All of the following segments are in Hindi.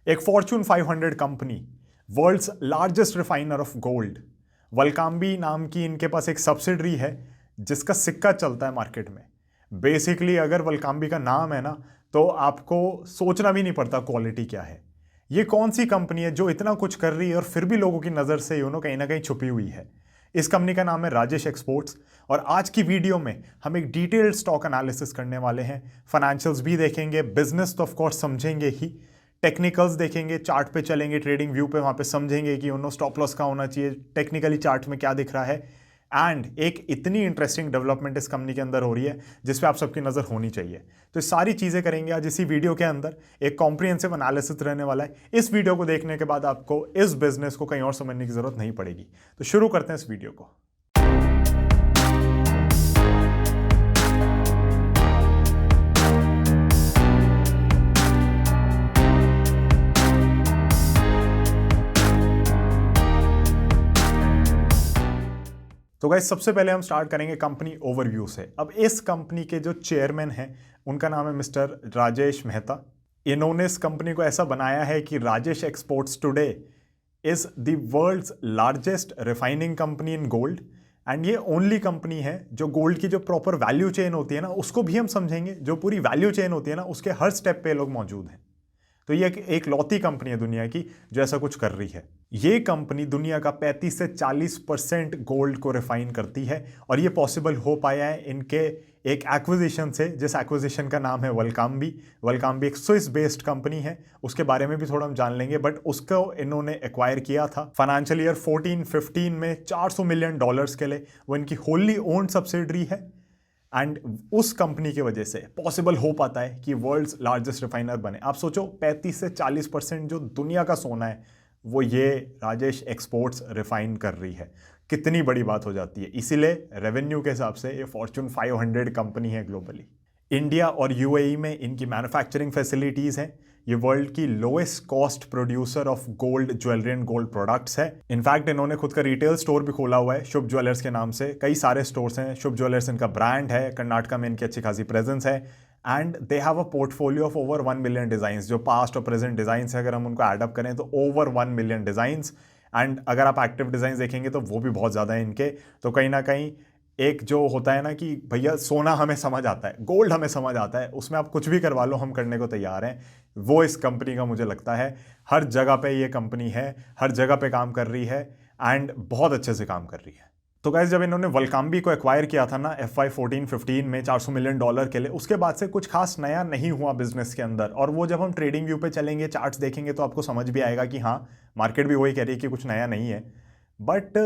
एक Fortune 500 company, world's largest refiner of gold, Valcambi नाम की इनके पास एक सब्सिडरी है जिसका सिक्का चलता है मार्केट में। बेसिकली अगर वल्काम्बी का नाम है ना तो आपको सोचना भी नहीं पड़ता क्वालिटी क्या है। ये कौन सी कंपनी है जो इतना कुछ कर रही है और फिर भी लोगों की नज़र से कहीं ना कहीं छुपी हुई है। इस कंपनी का नाम है राजेश एक्सपोर्ट्स और आज की वीडियो में हम एक डिटेल्ड स्टॉक एनालिसिस करने वाले हैं। फाइनेंशियल्स भी देखेंगे, बिजनेस तो ऑफ कोर्स समझेंगे ही, टेक्निकल्स देखेंगे, चार्ट पे चलेंगे, ट्रेडिंग व्यू पे वहाँ पे समझेंगे कि उन्होंने स्टॉप लॉस का होना चाहिए, टेक्निकली चार्ट में क्या दिख रहा है। एंड एक इतनी इंटरेस्टिंग डेवलपमेंट इस कंपनी के अंदर हो रही है जिस पे आप सबकी नज़र होनी चाहिए। तो सारी चीज़ें करेंगे आज इसी वीडियो के अंदर। एक कॉम्प्रिहेंसिव एनालिसिस रहने वाला है। इस वीडियो को देखने के बाद आपको इस बिजनेस को कहीं और समझने की ज़रूरत नहीं पड़ेगी। तो शुरू करते हैं इस वीडियो को। तो गाइस सबसे पहले हम स्टार्ट करेंगे कंपनी ओवरव्यू से। अब इस कंपनी के जो चेयरमैन हैं उनका नाम है मिस्टर राजेश मेहता। इन्होंने इस कंपनी को ऐसा बनाया है कि Rajesh exports today is the world's largest refining company in gold. And ये ओनली कंपनी है जो गोल्ड की जो प्रॉपर वैल्यू चेन होती है ना उसको भी हम समझेंगे। जो पूरी वैल्यू चेन होती है ना उसके हर स्टेप पे लोग मौजूद हैं। तो ये एक लौती कंपनी है दुनिया की जो ऐसा कुछ कर रही है। ये कंपनी दुनिया का 35 से 40% गोल्ड को रिफाइन करती है और ये पॉसिबल हो पाया है इनके एक एक्विजिशन से, जिस एक्विजिशन का नाम है वल्काम्बी। वल्काम्बी एक स्विस बेस्ड कंपनी है, उसके बारे में भी थोड़ा हम जान लेंगे। बट उसको इन्होंने एक्वायर किया था फाइनेंशियल ईयर 14-15 में $400 मिलियन के लिए। वो इनकी होली ओन्ड सब्सिडरी है एंड उस कंपनी की वजह से पॉसिबल हो पाता है कि वर्ल्ड्स लार्जेस्ट रिफाइनर बने। आप सोचो 35 से 40% जो दुनिया का सोना है वो ये राजेश एक्सपोर्ट्स रिफाइन कर रही है। कितनी बड़ी बात हो जाती है। इसीलिए रेवेन्यू के हिसाब से ये फॉर्च्यून 500 कंपनी है ग्लोबली। इंडिया और यूएई में इनकी मैन्युफैक्चरिंग फैसिलिटीज़ हैं। ये वर्ल्ड की lowest cost producer of gold jewellery and gold products है। इनफैक्ट इन्होंने खुद का रिटेल स्टोर भी खोला हुआ है शुभ ज्वेलर्स के नाम से। कई सारे स्टोर्स हैं, शुभ ज्वेलर्स इनका ब्रांड है, कर्नाटका में इनकी अच्छी खासी प्रेजेंस है। And they have a portfolio of over 1 million designs. जो पास्ट और प्रेजेंट डिजाइंस है अगर हम उनको एडअप करें तो ओवर 1 मिलियन डिजाइंस। एंड अगर आप एक्टिव डिजाइन देखेंगे तो वो भी बहुत ज़्यादा है इनके। तो कहीं ना कहीं एक जो होता है ना कि भैया सोना हमें समझ आता है, गोल्ड हमें समझ आता है, उसमें आप कुछ भी करवा लो हम करने को तैयार हैं। वो इस कंपनी का मुझे लगता है हर जगह पे ये कंपनी है, हर जगह पे काम कर रही है एंड बहुत अच्छे से काम कर रही है। तो गाइस जब इन्होंने वल्काम्बी को एक्वायर किया था ना FY 14-15 में $400 मिलियन के लिए, उसके बाद से कुछ खास नया नहीं हुआ बिजनेस के अंदर। और वो जब हम ट्रेडिंग व्यू पे चलेंगे, चार्ट्स देखेंगे तो आपको समझ भी आएगा कि हाँ मार्केट भी वही कह रही है कि कुछ नया नहीं है। बट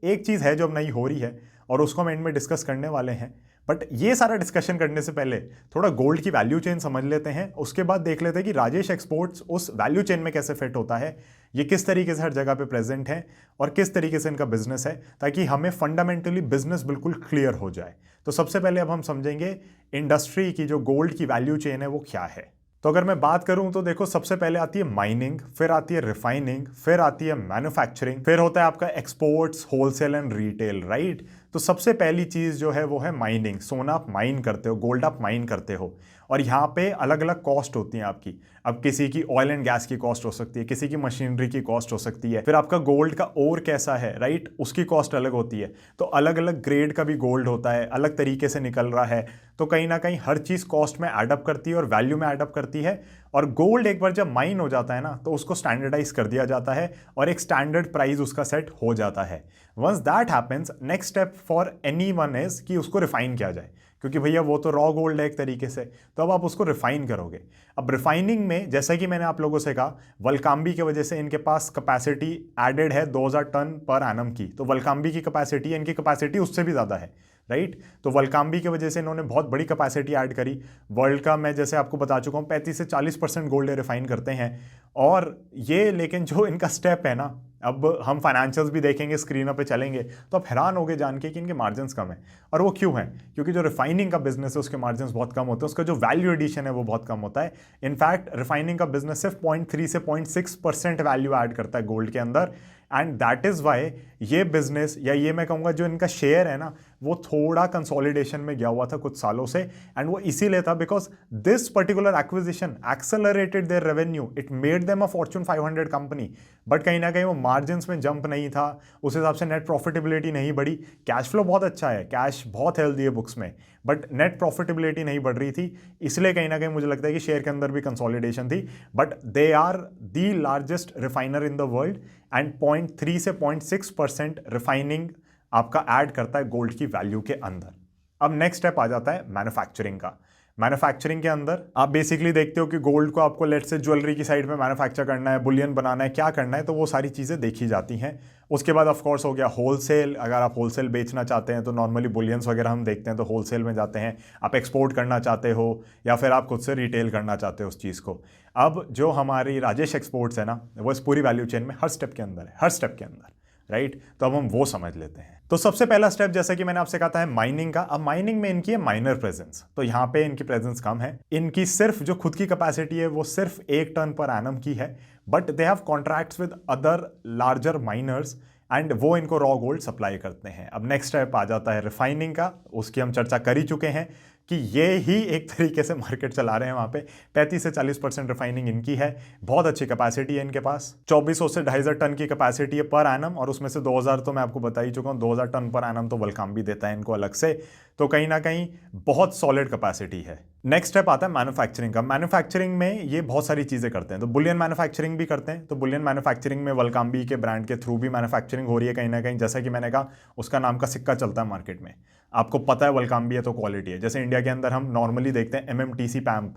एक चीज़ है जो अब नई हो रही है और उसको हम एंड में डिस्कस करने वाले हैं। बट ये सारा डिस्कशन करने से पहले थोड़ा गोल्ड की वैल्यू चेन समझ लेते हैं। उसके बाद देख लेते हैं कि राजेश एक्सपोर्ट्स उस वैल्यू चेन में कैसे फिट होता है, ये किस तरीके से हर जगह पे प्रेजेंट है और किस तरीके से इनका बिजनेस है, ताकि हमें फंडामेंटली बिजनेस बिल्कुल क्लियर हो जाए। तो सबसे पहले अब हम समझेंगे इंडस्ट्री की जो गोल्ड की वैल्यू चेन है वो क्या है। तो अगर मैं बात करूं तो देखो सबसे पहले आती है माइनिंग, फिर आती है रिफाइनिंग, फिर आती है मैन्युफैक्चरिंग, फिर होता है आपका exports, wholesale and retail, right. तो सबसे पहली चीज जो है वो है माइनिंग। सोना आप माइन करते हो, गोल्ड आप माइन करते हो और यहाँ पे अलग अलग कॉस्ट होती हैं आपकी। अब किसी की ऑयल एंड गैस की कॉस्ट हो सकती है, किसी की मशीनरी की कॉस्ट हो सकती है, फिर आपका गोल्ड का ओर कैसा है, राइट, उसकी कॉस्ट अलग होती है। तो अलग अलग ग्रेड का भी गोल्ड होता है, अलग तरीके से निकल रहा है। तो कहीं ना कहीं हर चीज़ कॉस्ट में एडअप करती है और वैल्यू में एडअप करती है। और गोल्ड एक बार जब माइन हो जाता है ना तो उसको स्टैंडर्डाइज कर दिया जाता है और एक स्टैंडर्ड प्राइस उसका सेट हो जाता है। Once that happens, next step for anyone is कि उसको रिफाइन किया जाए, क्योंकि भैया वो तो रॉ गोल्ड है एक तरीके से। तो अब आप उसको रिफाइन करोगे। अब रिफाइनिंग में जैसा कि मैंने आप लोगों से कहा, वल्काम्बी की वजह से इनके पास कैपेसिटी एडेड है 2000 टन पर एनम की। तो वल्काम्बी की कैपेसिटी, इनकी कैपेसिटी उससे भी ज़्यादा है, राइट। तो वल्काम्बी की वजह से इन्होंने बहुत बड़ी कैपेसिटी ऐड करी। वर्ल्ड का मैं जैसे आपको बता चुका हूँ 35 से 40% गोल्ड रिफाइन करते हैं। और ये लेकिन जो इनका स्टेप है ना, अब हम फाइनेंशियल्स भी देखेंगे, स्क्रीनों पे चलेंगे तो आप हैरान होगे जान के कि इनके मार्जिन्स कम है। और वो क्यों है? क्योंकि जो रिफाइनिंग का बिजनेस है उसके मार्जिन्स बहुत कम होते हैं, उसका जो वैल्यू एडिशन है वो बहुत कम होता है। इनफैक्ट रिफाइनिंग का बिजनेस सिर्फ 0.3 से 0.6% वैल्यू ऐड करता है गोल्ड के अंदर। एंड दैट इज़ वाई ये बिजनेस, या ये मैं कहूँगा जो इनका शेयर है ना, वो थोड़ा कंसोलिडेशन में गया हुआ था कुछ सालों से, एंड वो इसीलिए था because this particular acquisition accelerated their revenue, it made them a fortune 500 company, but कहीं ना कहीं वो मार्जिन्स में जंप नहीं था, उस हिसाब से नेट प्रॉफिटेबिलिटी नहीं बढ़ी। कैश फ्लो बहुत अच्छा है, कैश बहुत हेल्दी है बुक्स में, बट नेट प्रॉफिटेबिलिटी नहीं बढ़ रही थी, इसलिए कहीं ना कहीं मुझे लगता है कि शेयर के अंदर भी कंसोलिडेशन थी। But they are the largest refiner in the world, and 0.3 से 0.6% रिफाइनिंग आपका ऐड करता है गोल्ड की वैल्यू के अंदर। अब नेक्स्ट स्टेप आ जाता है मैन्युफैक्चरिंग का। मैन्युफैक्चरिंग के अंदर आप बेसिकली देखते हो कि गोल्ड को आपको लेट से ज्वेलरी की साइड में मैन्युफैक्चर करना है, बुलियन बनाना है, क्या करना है, तो वो सारी चीज़ें देखी जाती हैं। उसके बाद ऑफ कोर्स हो गया होलसेल। अगर आप होलसेल बेचना चाहते हैं तो नॉर्मली बुलियंस वगैरह हम देखते हैं तो होलसेल में जाते हैं। आप एक्सपोर्ट करना चाहते हो या फिर आप खुद से रिटेल करना चाहते हो उस चीज़ को। अब जो हमारी राजेश एक्सपोर्ट्स है ना, वो इस पूरी वैल्यू चेन में हर स्टेप के अंदर है, हर स्टेप के अंदर, राइट। तो अब हम वो समझ लेते हैं। तो सबसे पहला स्टेप जैसा कि मैंने आपसे कहा था है माइनिंग का। अब माइनिंग में इनकी है माइनर प्रेजेंस, तो यहाँ पे इनकी प्रेजेंस कम है। इनकी सिर्फ जो खुद की कैपेसिटी है वो सिर्फ 1 टन पर एनम की है, but they have contracts with other larger miners and वो इनको रॉ गोल्ड सप्लाई करते हैं। अब नेक्स्ट स्टेप आ जाता है रिफाइनिंग का, उसकी हम चर्चा कर ही चुके हैं कि ये ही एक तरीके से मार्केट चला रहे हैं वहाँ पे। 35 से 40% रिफाइनिंग इनकी है, बहुत अच्छी कैपेसिटी है इनके पास। 2400 से 2500 टन की कैपेसिटी है पर एनम, और उसमें से 2000 तो मैं आपको बता ही चुका हूँ, 2000 टन पर एनम तो वेलकम भी देता है इनको अलग से, तो कहीं ना कहीं बहुत सॉलिड कैपेसिटी है। नेक्स्ट स्टेप आता है मैन्युफैक्चरिंग का। मैन्युफैक्चरिंग में ये बहुत सारी चीज़ें करते हैं, तो बुलियन मैन्युफैक्चरिंग भी करते हैं। तो बुलियन मैन्युफैक्चरिंग में वेलकम्बी के ब्रांड के थ्रू भी मैन्युफैक्चरिंग हो रही है कहीं ना कहीं। जैसा कि मैंने कहा, उसका नाम का सिक्का चलता है मार्केट में, आपको पता है वेलकम्बी है तो क्वालिटी है। जैसे इंडिया के अंदर हम नॉर्मली देखते हैं MMTC पैम्प,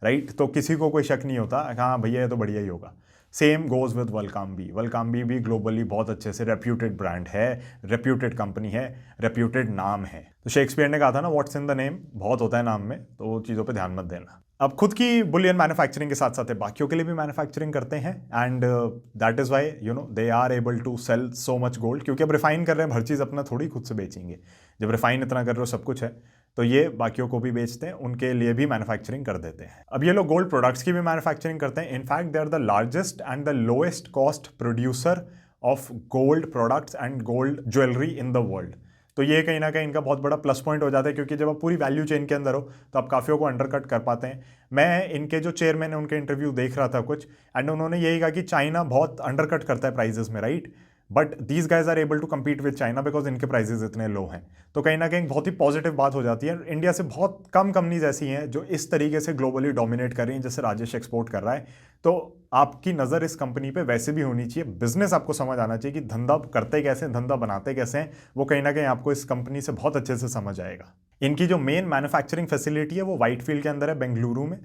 राइट, तो किसी को कोई शक नहीं होता, हाँ भैया ये तो बढ़िया ही होगा। Same goes with Valcambi. Valcambi भी ग्लोबली बहुत अच्छे से रेप्यूटेड ब्रांड है, रेप्यूटेड कंपनी है, रेप्यूटेड नाम है। तो शेक्सपियर ने कहा था ना, व्हाट्स इन द नेम, बहुत होता है नाम में, तो चीज़ों पे ध्यान मत देना। अब खुद की बुलियन मैन्युफैक्चरिंग के साथ साथ बाकियों के लिए भी मैन्युफैक्चरिंग करते हैं, and that is why they are able to sell so much gold, क्योंकि अब रिफाइन कर रहे हैं, हर चीज़ अपना थोड़ी खुद से बेचेंगे। जब रिफाइन इतना कर रहे हो, सब कुछ है, तो ये बाकियों को भी बेचते हैं, उनके लिए भी मैन्युफैक्चरिंग कर देते हैं। अब ये लोग गोल्ड प्रोडक्ट्स की भी मैन्युफैक्चरिंग करते हैं। In fact they are the largest and the lowest cost producer of gold products and gold jewellery in the world. तो ये कहीं ना कहीं इनका बहुत बड़ा प्लस पॉइंट हो जाता है, क्योंकि जब आप पूरी वैल्यू चेन के अंदर हो तो आप काफ़ियों को अंडरकट कर पाते हैं। मैं इनके जो चेयरमैन है उनके इंटरव्यू देख रहा था कुछ, एंड उन्होंने यही कहा कि चाइना बहुत अंडरकट करता है प्राइजेस में, right, but these guys are able to compete with China because इनके प्राइजेस इतने लो हैं। तो कहीं ना कहीं बहुत ही पॉजिटिव बात हो जाती है। इंडिया से बहुत कम कंपनीज ऐसी हैं जो इस तरीके से ग्लोबली डोमिनेट कर रही हैं, जैसे राजेश एक्सपोर्ट कर रहा है। तो आपकी नज़र इस कंपनी पे वैसे भी होनी चाहिए, बिजनेस आपको समझ आना चाहिए कि धंधा करते कैसे हैं, धंधा बनाते कैसे हैं, वो कहीं ना कहीं आपको इस कंपनी से बहुत अच्छे से समझ आएगा। इनकी जो मेन मैन्युफैक्चरिंग फैसिलिटी है वो व्हाइटफील्ड के अंदर है, बेंगलुरु में।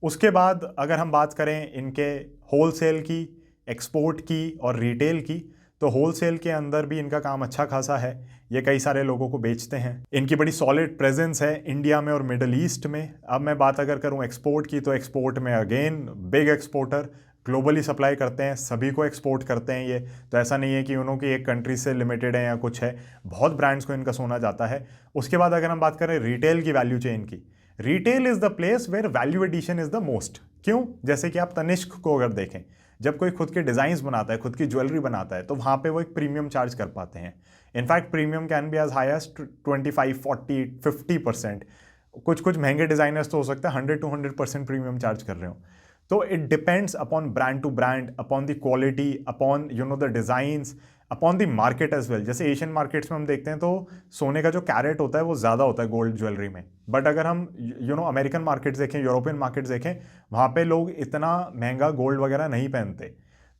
उसके बाद अगर हम बात करें इनके होलसेल की, एक्सपोर्ट की और रिटेल की, तो होलसेल के अंदर भी इनका काम अच्छा खासा है, ये कई सारे लोगों को बेचते हैं। इनकी बड़ी सॉलिड प्रेजेंस है इंडिया में और मिडल ईस्ट में। अब मैं बात अगर करूं एक्सपोर्ट की, तो एक्सपोर्ट में again big exporter, globally supply करते हैं, सभी को एक्सपोर्ट करते हैं ये। तो ऐसा नहीं है कि उन्होंने एक कंट्री से लिमिटेड है या कुछ है, बहुत ब्रांड्स को इनका सोना जाता है। उसके बाद अगर हम बात करें रिटेल की वैल्यू चेन की, retail is the place where value addition is the most. क्यों? जैसे कि आप तनिष्क को अगर देखें, जब कोई खुद के डिज़ाइंस बनाता है, खुद की ज्वेलरी बनाता है, तो वहाँ पे वो एक प्रीमियम चार्ज कर पाते हैं। In fact premium can be as high as 25, 40, 50%। कुछ कुछ महंगे डिज़ाइनर्स तो हो सकता है 100-200% प्रीमियम चार्ज कर रहे हो। तो it depends upon brand to brand, upon the quality, upon the designs, upon the market as well. जैसे एशियन मार्केट्स में हम देखते हैं तो सोने का जो कैरेट होता है वो ज़्यादा होता है गोल्ड ज्वेलरी में, बट अगर हम अमेरिकन मार्केट्स देखें, यूरोपियन मार्केट्स देखें, वहाँ पे लोग इतना महंगा गोल्ड वगैरह नहीं पहनते,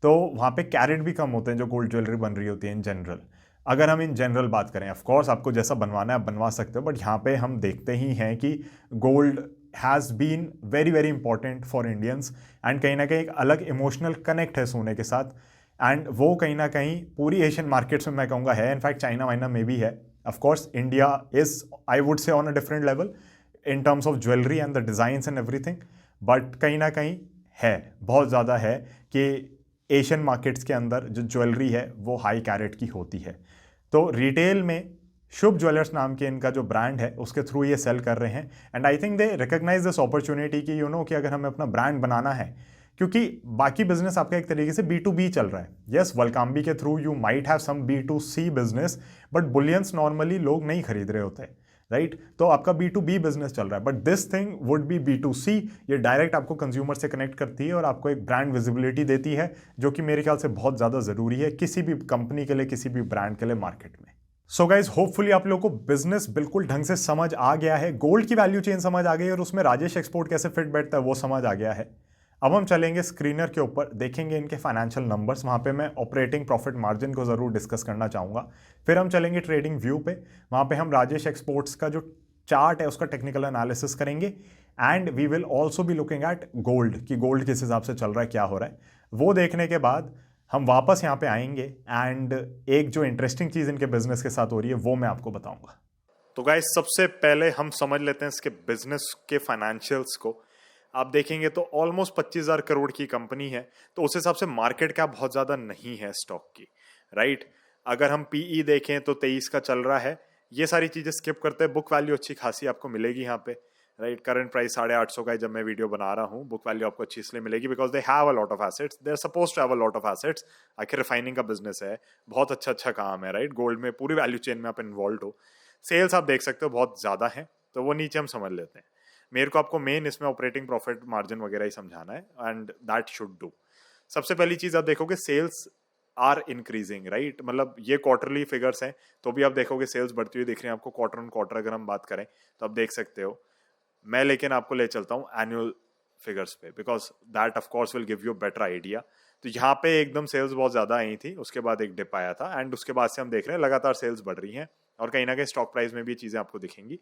तो वहाँ पे कैरेट भी कम होते हैं जो गोल्ड ज्वेलरी बन रही होती है इन जनरल। अगर हम इन जनरल बात करें, ऑफ कोर्स आपको जैसा बनवाना है आप बनवा सकते हो, बट यहाँ पे हम देखते ही हैं कि gold has been very very important for Indians, and कहीं ना कहीं एक अलग इमोशनल कनेक्ट है सोने के साथ, एंड वो कहीं ना कहीं पूरी एशियन मार्केट्स में मैं कहूँगा है। इनफैक्ट चाइना वाइना में भी है। Of course India is, I would say, on a different level in terms of jewellery and the designs and everything, but कहीं ना कहीं है, बहुत ज़्यादा है कि एशियन मार्केट्स के अंदर जो ज्वेलरी है वो हाई कैरेट की होती है। तो रिटेल में शुभ ज्वेलर्स नाम के इनका जो ब्रांड है उसके थ्रू ये सेल कर रहे हैं, and I think they recognise this opportunity कि कि अगर हमें अपना ब्रांड बनाना है, क्योंकि बाकी बिजनेस आपका एक तरीके से B2B चल रहा है। यस, वलकाम्बी के through you might have some B2C business, but bullions normally लोग नहीं खरीद रहे होते, राइट? तो आपका B2B बिजनेस चल रहा है, but this thing would be B2C। ये डायरेक्ट आपको कंज्यूमर से कनेक्ट करती है और आपको एक ब्रांड विजिबिलिटी देती है, जो कि मेरे ख्याल से बहुत ज़्यादा ज़रूरी है किसी भी कंपनी के लिए, किसी भी ब्रांड के लिए मार्केट में। सो गाइज, होपफुली आप लोगों को बिजनेस बिल्कुल ढंग से समझ आ गया है, गोल्ड की वैल्यू चेन समझ आ गई और उसमें राजेश एक्सपोर्ट कैसे फिट बैठता है वो समझ आ गया है। अब हम चलेंगे स्क्रीनर के ऊपर, देखेंगे इनके फाइनेंशियल नंबर्स, वहाँ पे मैं ऑपरेटिंग प्रॉफिट मार्जिन को ज़रूर डिस्कस करना चाहूँगा। फिर हम चलेंगे ट्रेडिंग व्यू पे, वहाँ पे हम राजेश एक्सपोर्ट्स का जो चार्ट है उसका टेक्निकल एनालिसिस करेंगे, and we will also be looking at gold, कि गोल्ड किस हिसाब से चल रहा है, क्या हो रहा है। वो देखने के बाद हम वापस यहाँ पे आएंगे एंड एक जो इंटरेस्टिंग चीज़ इनके बिजनेस के साथ हो रही है वो मैं आपको बताऊंगा। तो गाइस, सबसे पहले हम समझ लेते हैं इसके बिजनेस के फाइनेंशियल्स को। आप देखेंगे तो ऑलमोस्ट 25,000 करोड़ की कंपनी है, तो उस हिसाब से मार्केट कैप बहुत ज़्यादा नहीं है स्टॉक की, राइट? अगर हम पीई देखें तो 23 का चल रहा है। ये सारी चीज़ें स्किप करते हैं, बुक वैल्यू अच्छी खासी आपको मिलेगी यहाँ पे, राइट? करंट प्राइस 850 का है जब मैं वीडियो बना रहा हूँ। बुक वैल्यू आपको अच्छी इसलिए मिलेगी because they have a lot of assets, they are suppose to have a lot of assets. आखिर रिफाइनिंग का बिजनेस है, बहुत अच्छा काम है, राइट? गोल्ड में पूरी वैल्यू चेन में आप इन्वॉल्व हो। सेल्स आप देख सकते हो बहुत ज़्यादा है, तो वो नीचे हम समझ लेते हैं। मेरे को आपको मेन इसमें ऑपरेटिंग प्रॉफिट मार्जिन वगैरह ही समझाना है, एंड दैट शुड डू। सबसे पहली चीज़ आप देखोगे सेल्स आर इंक्रीजिंग, राइट? मतलब ये क्वार्टरली फिगर्स हैं, तो भी आप देखोगे सेल्स बढ़ती हुई दिख रही है आपको क्वार्टर ऑन क्वार्टर। अगर हम बात करें तो आप देख सकते हो। मैं लेकिन आपको ले चलता हूँ एनुअल फिगर्स पे, because that of course will give you better idea. तो यहाँ पे एकदम सेल्स बहुत ज़्यादा आई थी, उसके बाद एक डिप आया था, एंड उसके बाद से हम देख रहे हैं लगातार सेल्स बढ़ रही हैं, और कहीं ना कहीं स्टॉक प्राइस में भी चीज़ें आपको दिखेंगी।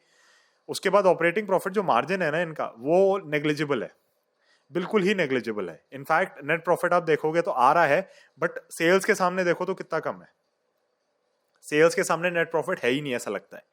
उसके बाद ऑपरेटिंग प्रॉफिट जो मार्जिन है ना इनका, वो नेग्लिजिबल है, बिल्कुल ही नेग्लिजिबल है। इनफैक्ट नेट प्रॉफिट आप देखोगे तो आ रहा है, बट सेल्स के सामने देखो तो कितना कम है। सेल्स के सामने नेट प्रॉफिट है ही नहीं, ऐसा लगता है।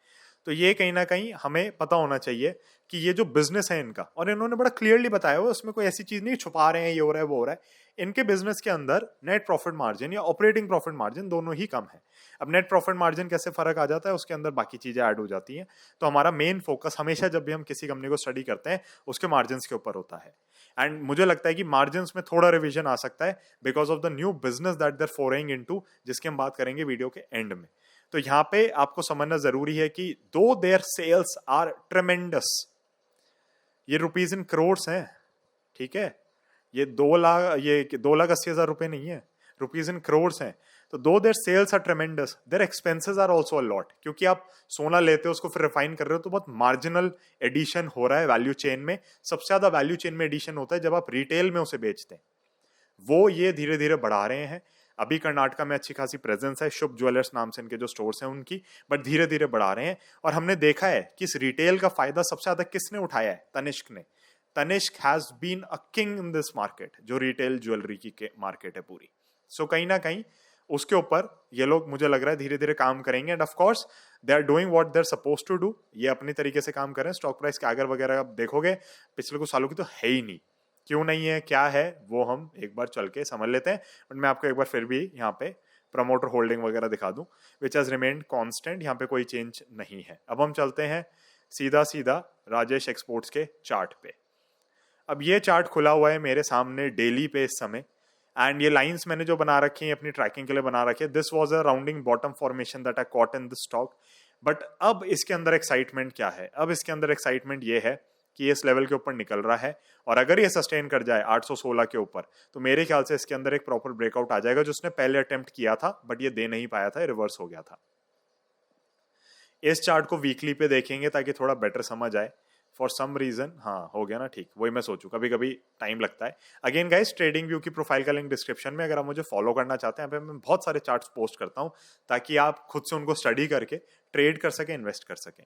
तो ये कहीं ना कहीं हमें पता होना चाहिए कि ये जो बिजनेस है इनका, और इन्होंने बड़ा क्लियरली बताया हुआ, उसमें कोई ऐसी चीज नहीं छुपा रहे हैं ये हो रहा है वो हो रहा है। इनके बिजनेस के अंदर नेट प्रॉफिट मार्जिन या ऑपरेटिंग प्रॉफिट मार्जिन दोनों ही कम है। अब नेट प्रॉफिट मार्जिन कैसे फर्क आ जाता है, उसके अंदर बाकी चीजें ऐड हो जाती हैं। तो हमारा मेन फोकस हमेशा जब भी हम किसी कंपनी को स्टडी करते हैं उसके मार्जिन के ऊपर होता है। एंड मुझे लगता है कि मार्जिन में थोड़ा रिविजन आ सकता है because of the new business that there pouring into, जिसकी हम बात करेंगे वीडियो के एंड में। तो यहां पे आपको समझना जरूरी है कि दो देयर सेल्स आर ट्रेमेंडस, ये रुपीज इन करोड़ हैं, ठीक है? ये 2,80,000 रुपए नहीं है, रुपीज इन करोड़ हैं। तो दो their sales are tremendous, their expenses are also a lot, क्योंकि आप सोना लेते हो उसको फिर रिफाइन कर रहे हो, तो बहुत मार्जिनल एडिशन हो रहा है वैल्यू चेन में। सबसे ज्यादा वैल्यू चेन में एडिशन होता है जब आप रिटेल में उसे बेचते हैं, वो ये धीरे धीरे बढ़ा रहे हैं। अभी कर्नाटका में अच्छी खासी प्रेजेंस है, शुभ ज्वेलर्स नाम से इनके जो स्टोर्स हैं उनकी, बट धीरे धीरे बढ़ा रहे हैं। और हमने देखा है कि इस रिटेल का फायदा सबसे ज्यादा किसने उठाया है? तनिष्क ने। Tanishq has been a king in this market, जो रिटेल ज्वेलरी की मार्केट है पूरी। सो कहीं ना कहीं उसके ऊपर ये लोग, मुझे लग रहा है, धीरे धीरे काम करेंगे। And of course they are doing what they are suppose to do, ये अपनी तरीके से काम कर रहे हैं। स्टॉक प्राइस के आगर वगैरह आप देखोगे पिछले कुछ सालों की तो है ही नहीं। क्यों नहीं है, क्या है, वो हम एक बार चल के समझ लेते हैं। बट मैं आपको एक बार फिर भी यहाँ पे प्रमोटर होल्डिंग वगैरह दिखा दूं, विच हैज रिमेन्ड कांस्टेंट, यहाँ पे कोई चेंज नहीं है। अब हम चलते हैं सीधा राजेश एक्सपोर्ट्स के चार्ट पे। अब ये चार्ट खुला हुआ है मेरे सामने डेली पे इस समय, एंड ये लाइंस मैंने जो बना रखी हैं अपनी ट्रैकिंग के लिए बना रखी है। This was a rounding bottom formation that I caught in the stock. But अब इसके अंदर एक्साइटमेंट क्या है? अब इसके अंदर एक्साइटमेंट ये है कि इस लेवल के ऊपर निकल रहा है, और अगर ये सस्टेन कर जाए 816 के ऊपर, तो मेरे ख्याल से इसके अंदर एक प्रॉपर ब्रेकआउट आ जाएगा, जो उसने पहले अटेम्प्ट किया था बट ये दे नहीं पाया था, रिवर्स हो गया था। इस चार्ट को वीकली पे देखेंगे ताकि थोड़ा बेटर समझ आए। फॉर सम रीजन, हाँ हो गया ना ठीक, वही मैं सोचूं, कभी कभी टाइम लगता है। अगेन गाइस, ट्रेडिंग व्यू की प्रोफाइल का लिंक डिस्क्रिप्शन में, अगर आप मुझे फॉलो करना चाहते हैं, मैं बहुत सारे चार्ट्स पोस्ट करता हूं ताकि आप खुद से उनको स्टडी करके ट्रेड कर सकें, इन्वेस्ट कर सकें।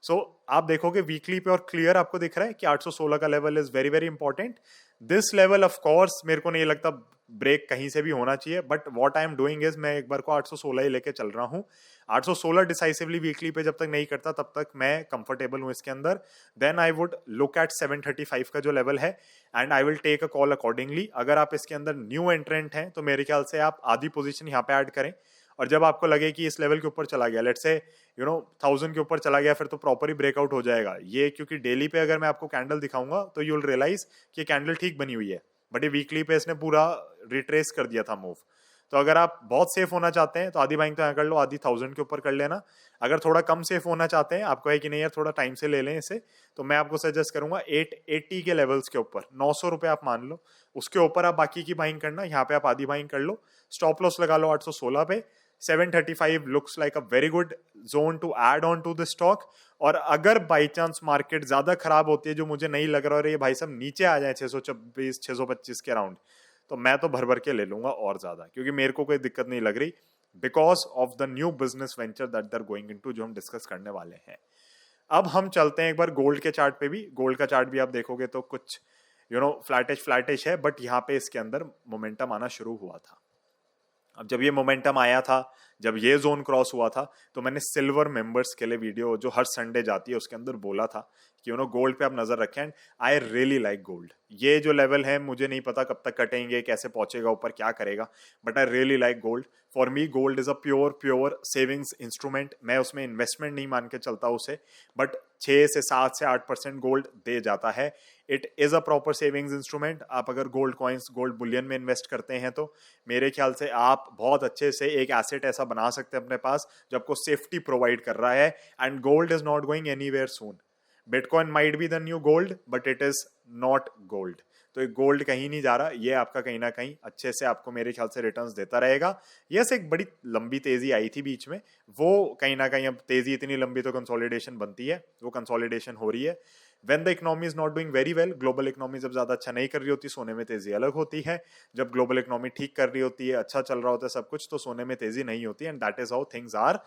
सो आप देखोगे वीकली पे और क्लियर आपको दिख रहा है कि 816 का level is very very important. This level of course मेरे को नहीं लगता ब्रेक कहीं से भी होना चाहिए, but what I am doing is मैं एक बार को 816 ही लेके चल रहा हूँ। 816 डिसाइसिवली वीकली पे जब तक नहीं करता तब तक मैं कंफर्टेबल हूँ इसके अंदर। Then I would look at 735 का जो लेवल है, and I will take a call accordingly. अगर आप इसके अंदर न्यू एंट्रेंट हैं तो मेरे ख्याल से आप आधी पोजीशन यहाँ पे ऐड करें, और जब आपको लगे कि इस लेवल के ऊपर चला गया, लेट्स से 1000 के ऊपर चला गया, फिर तो प्रॉपर ही ब्रेकआउट हो जाएगा ये। क्योंकि डेली पे अगर मैं आपको कैंडल दिखाऊंगा तो यू विल रियलाइज कि कैंडल ठीक बनी हुई है, बट ये वीकली पे इसने पूरा रिट्रेस कर दिया था मूव। तो अगर आप बहुत सेफ होना चाहते हैं तो आधी बाइंग तो यहाँ कर लो, आधी 1000 के ऊपर कर लेना। अगर थोड़ा कम सेफ होना चाहते हैं, आपको है कि नहीं यार थोड़ा टाइम से ले लें इसे, तो मैं आपको सजेस्ट करूंगा 880 के लेवल्स के ऊपर 900 रुपए आप मान लो, उसके ऊपर आप बाकी की बाइंग करना। यहाँ पे आप आधी बाइंग कर लो, स्टॉप लॉस लगा लो 816 पे। 735 looks like a very good zone to add on to the stock. और अगर बाई चांस मार्केट ज्यादा खराब होती है, जो मुझे नहीं लग रहा, और ये भाई साहब नीचे आ जाए 624 625 के अराउंड, तो मैं तो भर भर के ले लूंगा और ज्यादा, क्योंकि मेरे को कोई दिक्कत नहीं लग रही because of the new business venture that they are going into, जो हम डिस्कस करने वाले हैं। अब हम चलते हैं एक बार गोल्ड के चार्ट पे भी। गोल्ड का चार्ट भी आप देखोगे तो कुछ फ्लैटिश है, बट यहाँ पे इसके अंदर मोमेंटम आना शुरू हुआ था। अब जब ये मोमेंटम आया था, जब ये जोन क्रॉस हुआ था, तो मैंने सिल्वर मेंबर्स के लिए वीडियो जो हर संडे जाती है उसके अंदर बोला था कि गोल्ड पे आप नजर रखें। And I really like gold. ये जो लेवल है मुझे नहीं पता कब तक कटेंगे, कैसे पहुंचेगा ऊपर, क्या करेगा, but I really like gold. For me gold is a pure savings instrument. मैं उसमें इन्वेस्टमेंट नहीं मान के चलता उसे, बट 6 से 7 से 8% गोल्ड दे जाता है। It is a proper savings instrument. आप अगर गोल्ड कॉइन्स, गोल्ड बुलियन में इन्वेस्ट करते हैं तो मेरे ख्याल से आप बहुत अच्छे से एक एसेट ऐसा बना सकते हैं अपने पास जो आपको सेफ्टी प्रोवाइड कर रहा है। And gold is not going anywhere soon. Bitcoin might be the new gold, but it is not gold. तो एक गोल्ड कहीं नहीं जा रहा, ये आपका कहीं ना कहीं अच्छे से आपको मेरे ख्याल से रिटर्न्स देता रहेगा। यस, एक बड़ी लंबी तेजी आई थी बीच में, वो कहीं ना कहीं अब तेजी इतनी लंबी तो कंसोलिडेशन बनती है, वो कंसोलिडेशन हो रही है। When the economy is not doing very well, global economy जब ज्यादा अच्छा नहीं कर रही होती, सोने में तेजी अलग होती है। जब ग्लोबल इकोनॉमी ठीक कर रही होती है, अच्छा चल रहा होता है सब कुछ, तो सोने में तेजी नहीं होती। And that is how things are.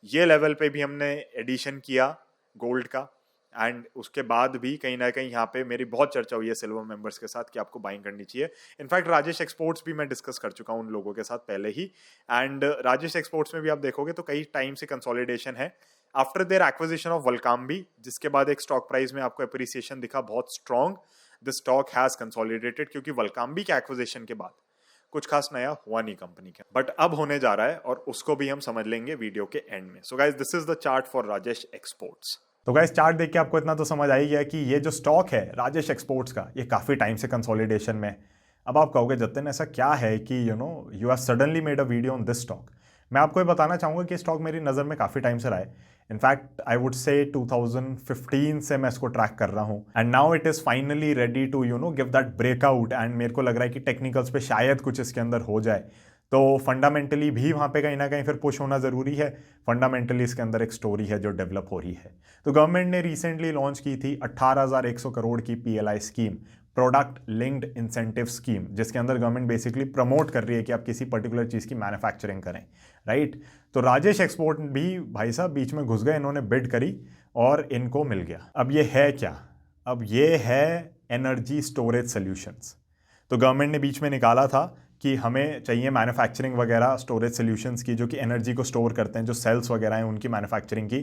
ये लेवल पे भी हमने एडिशन किया गोल्ड का, एंड उसके बाद भी कहीं ना कहीं यहाँ पे मेरी बहुत चर्चा हुई है सिल्वर मेंबर्स के साथ कि आपको बाइंग करनी चाहिए। इनफैक्ट राजेश एक्सपोर्ट्स भी मैं डिस्कस कर चुका हूँ उन लोगों के साथ पहले ही। एंड राजेश एक्सपोर्ट्स में भी आप देखोगे तो कई टाइम से कंसोलिडेशन है आफ्टर देयर एक्विजिशन ऑफ वलकाम्बी, जिसके बाद एक स्टॉक प्राइस में आपको एप्रिसिएशन दिखा बहुत strong. The stock has consolidated, क्योंकि वलकाम्बी के एक्विजिशन के बाद कुछ खास नया हुआ नहीं कंपनी का, बट अब होने जा रहा है, और उसको भी हम समझ लेंगे वीडियो के एंड में। So guys, this is the chart for Rajesh exports. तो गाइस, चार्ट देख के आपको इतना तो समझ आ ही गया कि ये जो स्टॉक है राजेश एक्सपोर्ट्स का, ये काफी टाइम से कंसोलिडेशन में। अब आप कहोगे जतिन ऐसा क्या है कि you have suddenly made a video on this stock. मैं आपको ये बताना चाहूंगा कि स्टॉक मेरी नज़र में काफ़ी टाइम से रहा है। इनफैक्ट आई वुड से 2015 से मैं इसको ट्रैक कर रहा हूँ, and now it is finally ready to give that breakout. And मेरे को लग रहा है कि टेक्निकल्स पे शायद कुछ इसके अंदर हो जाए, तो फंडामेंटली भी वहाँ पे कहीं ना कहीं फिर पुश होना ज़रूरी है। फंडामेंटली इसके अंदर एक स्टोरी है जो डेवलप हो रही है। तो गवर्नमेंट ने रिसेंटली लॉन्च की थी 18,100 करोड़ की PLI scheme, product linked incentive scheme, जिसके अंदर गवर्नमेंट बेसिकली प्रमोट कर रही है कि आप किसी पर्टिकुलर चीज़ की मैन्युफैक्चरिंग करें, राइट। तो राजेश एक्सपोर्ट भी भाई साहब बीच में घुस गए, इन्होंने बिड करी और इनको मिल गया। अब ये है क्या? अब ये है एनर्जी स्टोरेज सॉल्यूशंस। तो गवर्नमेंट ने बीच में निकाला था कि हमें चाहिए मैन्युफैक्चरिंग वगैरह स्टोरेज सॉल्यूशंस की, जो कि एनर्जी को स्टोर करते हैं, जो सेल्स वगैरह हैं उनकी मैन्युफैक्चरिंग की।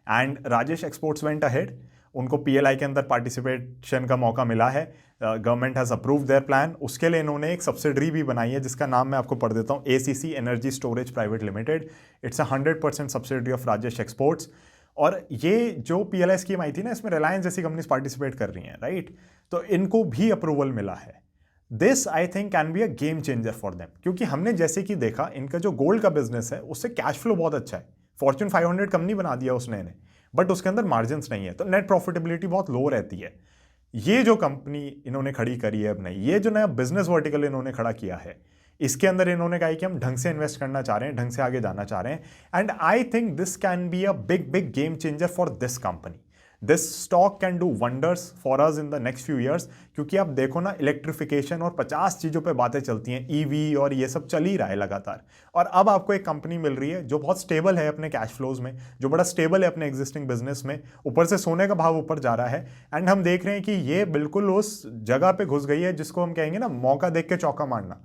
And Rajesh exports went ahead, उनको PLI के अंदर पार्टिसिपेशन का मौका मिला है। Government has approve their plan. उसके लिए इन्होंने एक सब्सिडरी भी बनाई है जिसका नाम मैं आपको पढ़ देता हूँ, ACC energy storage private limited. It's a 100% subsidiary of Rajesh exports. और ये जो PLI स्कीम आई थी ना, इसमें रिलायंस जैसी कंपनीज पार्टिसिपेट कर रही हैं, राइट। तो इनको भी अप्रूवल मिला है। This I think can be a game changer for them, क्योंकि हमने जैसे कि देखा इनका जो गोल्ड का बिजनेस है उससे कैश फ्लो बहुत अच्छा है। फॉर्च्यून 500 कंपनी बना दिया उसने इन्हें, बट उसके अंदर मार्जिन नहीं है, तो नेट प्रॉफिटेबिलिटी बहुत लो रहती है। ये जो कंपनी इन्होंने खड़ी करी है अब नई, ये जो नया बिजनेस वर्टिकल इन्होंने खड़ा किया है, इसके अंदर इन्होंने कहा कि हम ढंग से इन्वेस्ट करना चाह रहे हैं, ढंग से आगे जाना चाह रहे हैं। And I think this can be a big game changer for this company. This stock can do wonders for us in the next few years, क्योंकि आप देखो ना, इलेक्ट्रिफिकेशन और 50 चीज़ों पे बातें चलती हैं, EV और ये सब चल ही रहा है लगातार। और अब आपको एक कंपनी मिल रही है जो बहुत स्टेबल है अपने कैश फ्लोज में, जो बड़ा स्टेबल है अपने एग्जिस्टिंग बिजनेस में, ऊपर से सोने का भाव ऊपर जा रहा है। एंड हम देख रहे हैं कि ये बिल्कुल उस जगह पे घुस गई है जिसको हम कहेंगे ना, मौका देख के चौका मारना।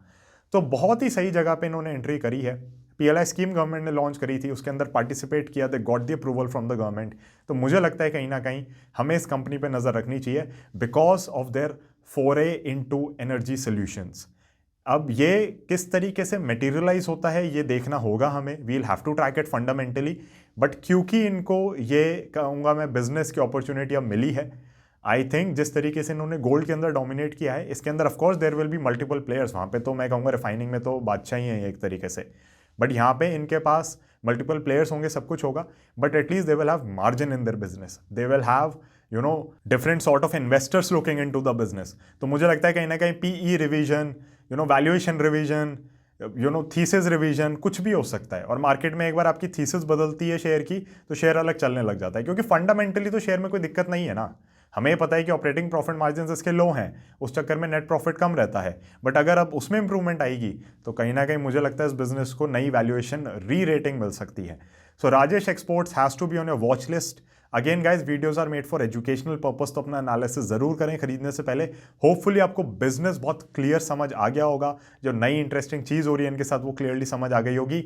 तो बहुत ही सही जगह पे इन्होंने एंट्री करी है। PLI स्कीम गवर्नमेंट ने लॉन्च करी थी, उसके अंदर पार्टिसिपेट किया, they got the approval from the government. तो मुझे लगता है कहीं ना कहीं हमें इस कंपनी पे नज़र रखनी चाहिए बिकॉज ऑफ देयर फोरे इनटू एनर्जी सॉल्यूशंस। अब ये किस तरीके से मटेरियलाइज होता है ये देखना होगा हमें, we'll have to track it fundamentally. But क्योंकि इनको ये कहूँगा मैं बिजनेस की अपॉर्चुनिटी अब मिली है, आई थिंक जिस तरीके से इन्होंने गोल्ड के अंदर डोमिनेट किया है, इसके अंदर of course there will be multiple players, वहाँ पे तो मैं कहूँगा रिफाइनिंग में तो बादशाह ही है एक तरीके से, बट यहाँ पे इनके पास मल्टीपल प्लेयर्स होंगे, सब कुछ होगा, but at least they will have margin in their business, they will have different sort of investors looking into the business. तो मुझे लगता है कहीं ना कहीं PE revision, valuation revision, thesis revision, कुछ भी हो सकता है। और मार्केट में एक बार आपकी थीसिस बदलती है शेयर की, तो शेयर अलग चलने लग जाता है, क्योंकि फंडामेंटली तो शेयर में कोई दिक्कत नहीं है ना। हमें पता है कि ऑपरेटिंग प्रॉफिट मार्जिन इसके लो हैं, उस चक्कर में नेट प्रॉफिट कम रहता है, बट अगर अब उसमें इंप्रूवमेंट आएगी तो कहीं ना कहीं मुझे लगता है इस बिजनेस को नई वैल्यूएशन री रेटिंग मिल सकती है। So Rajesh exports has to be on your watch list. Again guys, videos are made for educational purpose, तो अपना एनालिसिस जरूर करें खरीदने से पहले। होपफुली आपको बिजनेस बहुत क्लियर समझ आ गया होगा, जो नई इंटरेस्टिंग चीज़ हो रही है इनके साथ वो क्लियरली समझ आ गई होगी।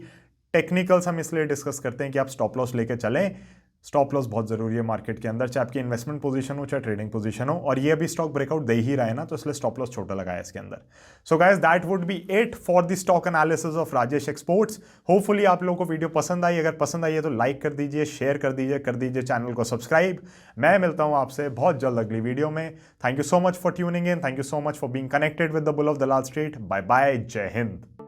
टेक्निकल्स हम इसलिए डिस्कस करते हैं कि आप स्टॉप लॉस लेके चलें। स्टॉप लॉस बहुत जरूरी है मार्केट के अंदर, चाहे आपकी इन्वेस्टमेंट पोजीशन हो चाहे ट्रेडिंग पोजीशन हो, और ये अभी स्टॉक ब्रेकआउट दे ही रहा है ना, तो इसलिए स्टॉप लॉस छोटा लगाया इसके अंदर। So guys, that would be it for the stock analysis of Rajesh exports. Hopefully आप लोगों को वीडियो पसंद आई, अगर पसंद आई है तो लाइक कर दीजिए, शेयर कर दीजिए चैनल को सब्सक्राइब। मैं मिलता हूं आपसे बहुत जल्द अगली वीडियो में। Thank you so much for tuning in, thank you so much for being connected with the bull of the Lal street. Bye bye, जय हिंद।